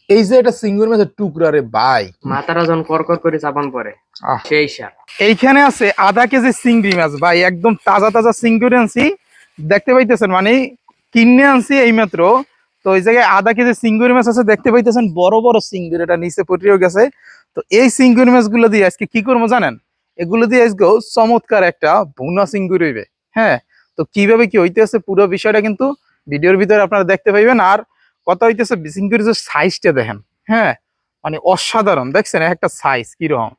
এই যে এটা সিঙ্গুর মাছের টুকরা রে ভাই, মাথাটা যখন করকর করে চাপান পরে আহ সেই সার। এইখানে আছে আধা কেজি চিংড়ি মাছ ভাই, একদম তাজা তাজা চিংড়ি আনছি, দেখতে পাইতেছেন মানে কিনে আনছি এইমাত্র। তো ওই জায়গায় আধা কেজি চিংড়ি মাছ আছে, দেখতে পাইতেছেন বড় বড় চিংড়ি, এটা নিচে পটিও গেছে। তো এই চিংড়ি মাছগুলো দিয়ে আজকে কি করবো জানেন? এগুলো দিয়ে আজকে চমৎকার একটা ভুনা চিংড়ি হইবে। হ্যাঁ, তো কিভাবে কি হইতেছে পুরো বিষয়টা কিন্তু ভিডিওর ভিতরে আপনারা দেখতে পাইবেন। আর কথা হইতেছে চিংড়ির যে সাইজটা দেখেন, হ্যাঁ মানে অসাধারণ, দেখছেন একটা সাইজ কিরকম।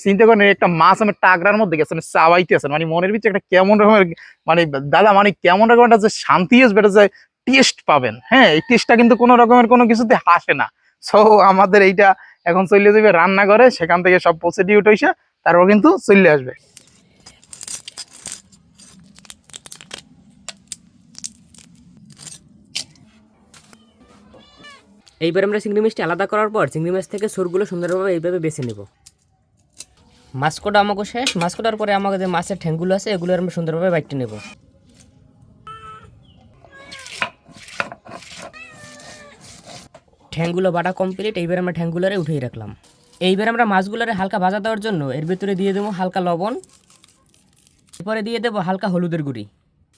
চিন্তা করেন একটা মাছ আমি টাগরার মধ্যে গেছে চাবাইতে আছেন, মানে মনের ভিতরে একটা কেমন রকমের মানে দাদা মানে কেমন রকম একটা যে শান্তি আসবে, এটা যে টেস্ট পাবেন। হ্যাঁ, এই টেস্টটা কিন্তু কোনো রকমের কোনো কিছুতে হাসে না। সো আমাদের এইটা এখন চলে যাবে রান্না করে, সেখান থেকে সব প্রসিডিউর হইছে, তারপর কিন্তু চলে আসবে। এইবার আমরা চিংড়ি মাছটি আলাদা করার পর চিংড়ি মাছ থেকে সুরগুলো সুন্দরভাবে এইভাবে বেছে নেব। মাছ কোটা আমাকে শেষ। মাছ কোটার পরে আমাকে যে মাছের ঠ্যাংগুলো আছে এগুলো আমরা সুন্দরভাবে বাইটে নেব। ঠ্যাংগুলো বাটা কমপ্লিট। এইবার আমরা ঠ্যাংগুলোরে উঠিয়ে রাখলাম। এইবার আমরা মাছগুলোরে হালকা ভাজা দেওয়ার জন্য এর ভিতরে দিয়ে দেবো হালকা লবণ, এরপরে দিয়ে দেবো হালকা হলুদের গুঁড়ি।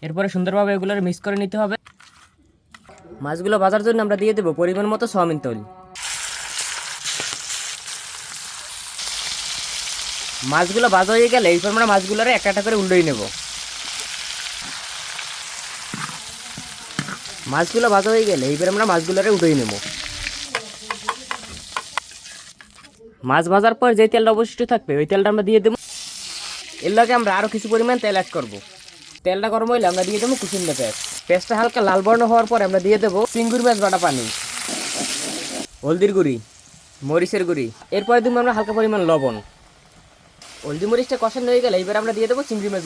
এরপরে সুন্দরভাবে এগুলোর মিক্স করে নিতে হবে। মাছগুলো ভাজার জন্য আমরা দিয়ে দেবো পরিমাণ মতো সয়াবিন তেল। মাছগুলো ভাজা হয়ে গেলে এইবার আমরা মাছগুলোরে একটা একটা করে উল্টোই নেব। মাছগুলো ভাজা হয়ে গেলে এইবার আমরা মাছগুলোরে উল্টোই নেব। মাছ ভাজার পর যে তেলটা অবশিষ্ট থাকবে ওই তেলটা আমরা দিয়ে দেবো। এর লগে আমরা আরও কিছু পরিমাণ তেল অ্যাড করব। তেলটা গরম হইলে আমরা দিয়ে দেবো কুসুন্দা পেঁয়াজ। পেঁয়াজটা হালকা লাল বর্ণ হওয়ার পর আমরা দিয়ে দেবো চিংড়ি মাছ বাটা পানি, হলদির গুঁড়ি, মরিচের গুঁড়ি। এরপরে দেবো আমরা হালকা পরিমাণ লবণ। হলদি মরিচটা কষানো হয়ে গেলে এবার আমরা দিয়ে দেবো চিংড়ি মাছ।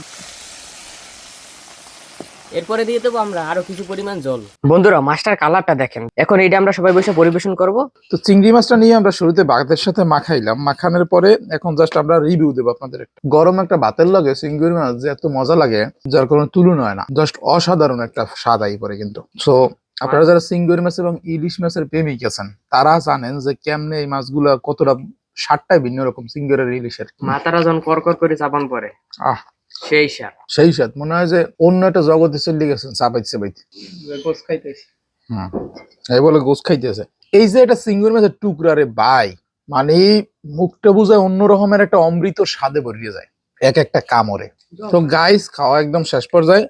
এরপরে দিয়ে দেবো আমরা আরো কিছু পরিমাণ জল। বন্ধুরা মাছটার কালারটা দেখেন। এখন এইটা আমরা সবাই বসে পরিবেশন করব। তো চিংড়ি মাছটা নিয়ে আমরা শুরুতে ভাতের সাথে মাখাইলাম, মাখানোর পরে এখন জাস্ট আমরা রিভিউ দেবো আপনাদের। গরম একটা ভাতের লাগে চিংড়ি মাছ যে এত মজা লাগে যার কোনো তুলনা হয় না, জাস্ট অসাধারণ একটা স্বাদ আই পরে কিন্তু। সো আপনারা যারা চিংড়ি মাছ এবং ইলিশ মাছের প্রেমিক আছেন তারা জানেন যে কেমনে এই মাছগুলা কতটা স্বাদটাই ভিন্ন রকম চিংড়ি ইলিশের। মাথাটা যখন করকর করে চাপান পরে আহ সেই স্বাদ। সেই স্বাদ মনে হয় যে অন্য একটা জগতে চলে গেছেন চাপাইতে চাপাইতে। গোস খাইতেছি। হম, এই বলে গোস খাইতেছে। এই যে এটা চিংড়ি মাছের টুকরা রে ভাই, মানে মুখটা বুঝায় অন্য রকমের একটা অমৃত স্বাদে ভরিয়ে যায় এক একটা কামড়ে। তো গাইস খাওয়া একদম শেষ পর্যায়ে,